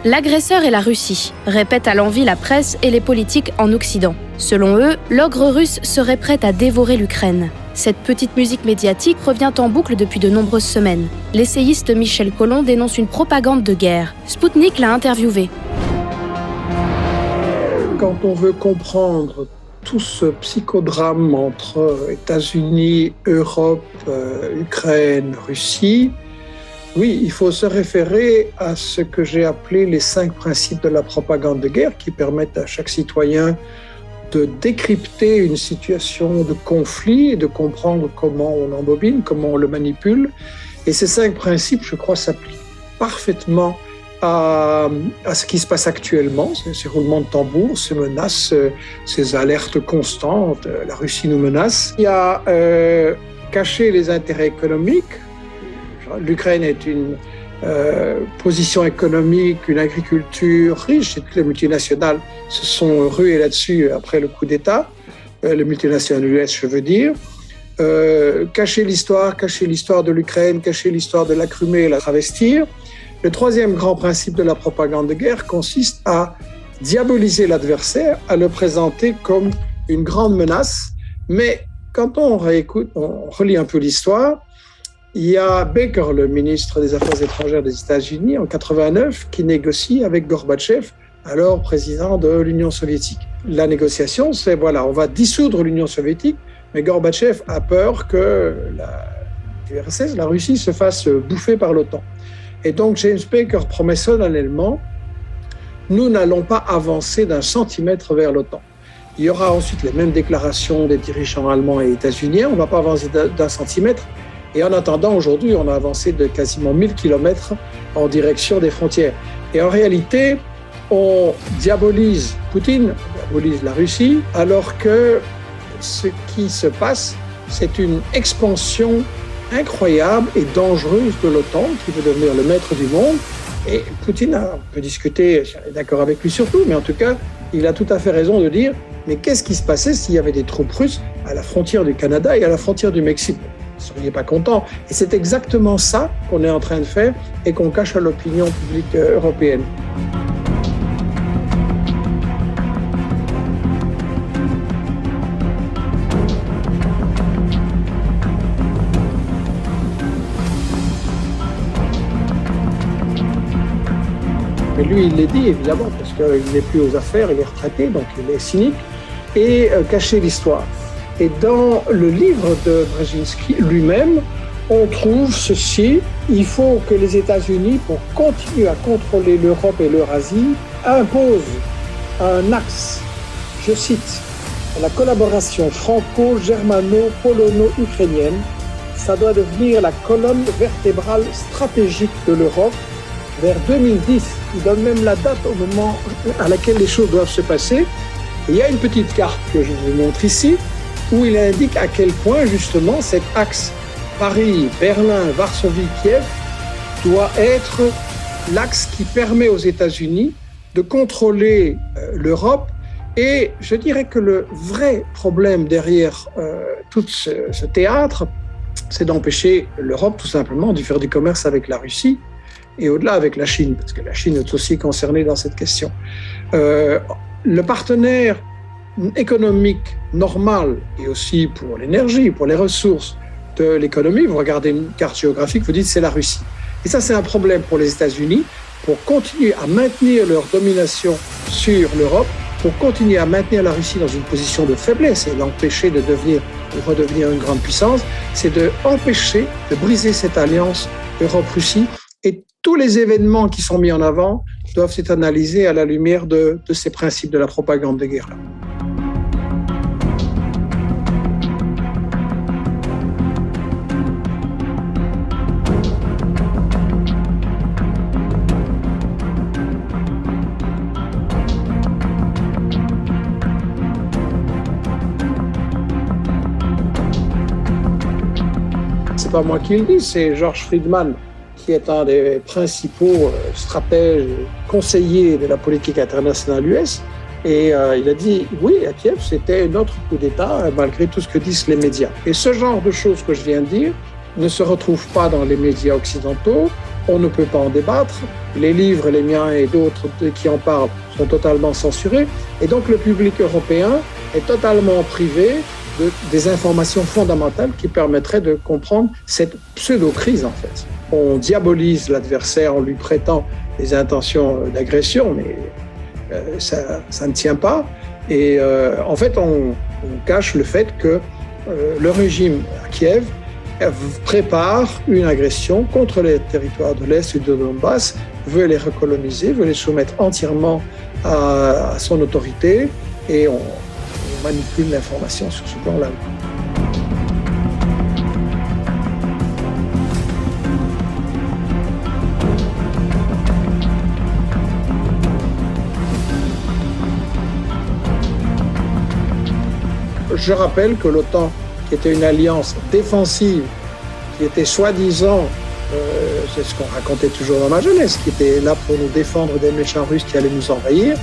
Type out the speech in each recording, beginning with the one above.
L'agresseur est la Russie, répète à l'envi la presse et les politiques en Occident. Selon eux, l'ogre russe serait prêt à dévorer l'Ukraine. Cette petite musique médiatique revient en boucle depuis de nombreuses semaines. L'essayiste Michel Collomb dénonce une propagande de guerre. Sputnik l'a interviewé. Quand on veut comprendre tout ce psychodrame entre États-Unis, Europe, Ukraine, Russie, oui, il faut se référer à ce que j'ai appelé les 5 principes de la propagande de guerre qui permettent à chaque citoyen de décrypter une situation de conflit et de comprendre comment on embobine, comment on le manipule. Et ces 5 principes, je crois, s'appliquent parfaitement à ce qui se passe actuellement, ces roulements de tambour, ces menaces, ces alertes constantes. La Russie nous menace. Il y a caché les intérêts économiques. L'Ukraine est une position économique, une agriculture riche, et toutes les multinationales se sont ruées là-dessus après le coup d'État, les multinationales US, je veux dire. Cacher l'histoire de l'Ukraine, cacher l'histoire de la Crimée et la travestir. Le 3e grand principe de la propagande de guerre consiste à diaboliser l'adversaire, à le présenter comme une grande menace. Mais quand on relit un peu l'histoire, il y a Baker, le ministre des Affaires étrangères des États-Unis, en 89, qui négocie avec Gorbatchev, alors président de l'Union soviétique. La négociation, c'est voilà, on va dissoudre l'Union soviétique, mais Gorbatchev a peur que l'URSS, la Russie, se fasse bouffer par l'OTAN. Et donc James Baker promet solennellement, nous n'allons pas avancer d'un centimètre vers l'OTAN. Il y aura ensuite les mêmes déclarations des dirigeants allemands et états-uniens, on ne va pas avancer d'un centimètre. Et en attendant, aujourd'hui, on a avancé de quasiment 1000 km en direction des frontières. Et en réalité, on diabolise Poutine, on diabolise la Russie, alors que ce qui se passe, c'est une expansion incroyable et dangereuse de l'OTAN qui veut devenir le maître du monde. Et Poutine, on peut discuter, je suis d'accord avec lui surtout, mais en tout cas, il a tout à fait raison de dire mais qu'est-ce qui se passait s'il y avait des troupes russes à la frontière du Canada et à la frontière du Mexique ? Vous ne seriez pas content. Et c'est exactement ça qu'on est en train de faire et qu'on cache à l'opinion publique européenne. Mais lui, il l'a dit, évidemment, parce qu'il n'est plus aux affaires, il est retraité, donc il est cynique, et cacher l'histoire. Et dans le livre de Brzezinski lui-même, on trouve ceci: il faut que les États-Unis, pour continuer à contrôler l'Europe et l'Eurasie, imposent un axe, je cite, la collaboration franco-germano-polono-ukrainienne. Ça doit devenir la colonne vertébrale stratégique de l'Europe vers 2010. Il donne même la date au moment à laquelle les choses doivent se passer. Et il y a une petite carte que je vous montre ici, où il indique à quel point, justement, cet axe Paris, Berlin, Varsovie, Kiev doit être l'axe qui permet aux États-Unis de contrôler l'Europe. Et je dirais que le vrai problème derrière tout ce théâtre, c'est d'empêcher l'Europe, tout simplement, de faire du commerce avec la Russie et au-delà avec la Chine, parce que la Chine est aussi concernée dans cette question. Le partenaire économique normal, et aussi pour l'énergie, pour les ressources de l'économie, vous regardez une carte géographique, vous dites c'est la Russie. Et ça, c'est un problème pour les États-Unis, pour continuer à maintenir leur domination sur l'Europe, pour continuer à maintenir la Russie dans une position de faiblesse et l'empêcher de redevenir une grande puissance, c'est d'empêcher de briser cette alliance Europe-Russie. Et tous les événements qui sont mis en avant doivent être analysés à la lumière de ces principes de la propagande de guerre-là. C'est pas moi qui le dis, c'est George Friedman, qui est un des principaux stratèges, conseillers de la politique internationale US. Et il a dit, oui, à Kiev, c'était notre coup d'État, malgré tout ce que disent les médias. Et ce genre de choses que je viens de dire ne se retrouve pas dans les médias occidentaux, on ne peut pas en débattre. Les livres, les miens et d'autres qui en parlent, sont totalement censurés. Et donc le public européen est totalement privé des informations fondamentales qui permettraient de comprendre cette pseudo-crise, en fait. On diabolise l'adversaire en lui prêtant des intentions d'agression, mais ça ne tient pas. Et en fait, on cache le fait que le régime à Kiev prépare une agression contre les territoires de l'Est et de Donbass, veut les recoloniser, veut les soumettre entièrement à son autorité, et on manipule l'information sur ce plan-là. Je rappelle que l'OTAN, qui était une alliance défensive, qui était soi-disant, c'est ce qu'on racontait toujours dans ma jeunesse, qui était là pour nous défendre des méchants Russes qui allaient nous envahir,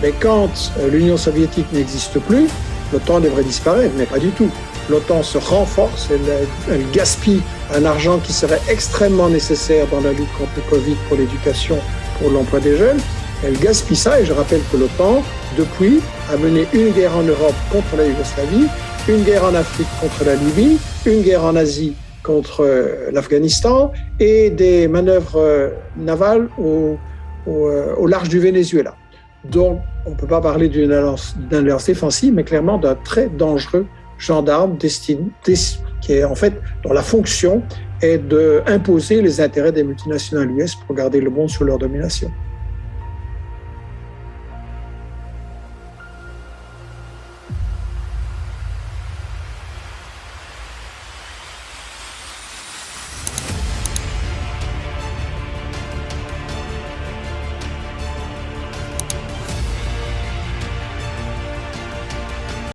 mais quand l'Union soviétique n'existe plus, l'OTAN devrait disparaître, mais pas du tout. L'OTAN se renforce, elle gaspille un argent qui serait extrêmement nécessaire dans la lutte contre le Covid, pour l'éducation, pour l'emploi des jeunes. Elle gaspille ça, et je rappelle que l'OTAN, depuis, a mené une guerre en Europe contre la Yougoslavie, une guerre en Afrique contre la Libye, une guerre en Asie contre l'Afghanistan, et des manœuvres navales au large du Venezuela. Donc, on ne peut pas parler d'une alliance défensive, mais clairement d'un très dangereux gendarme qui est en fait, dont la fonction est d'imposer les intérêts des multinationales US pour garder le monde sous leur domination.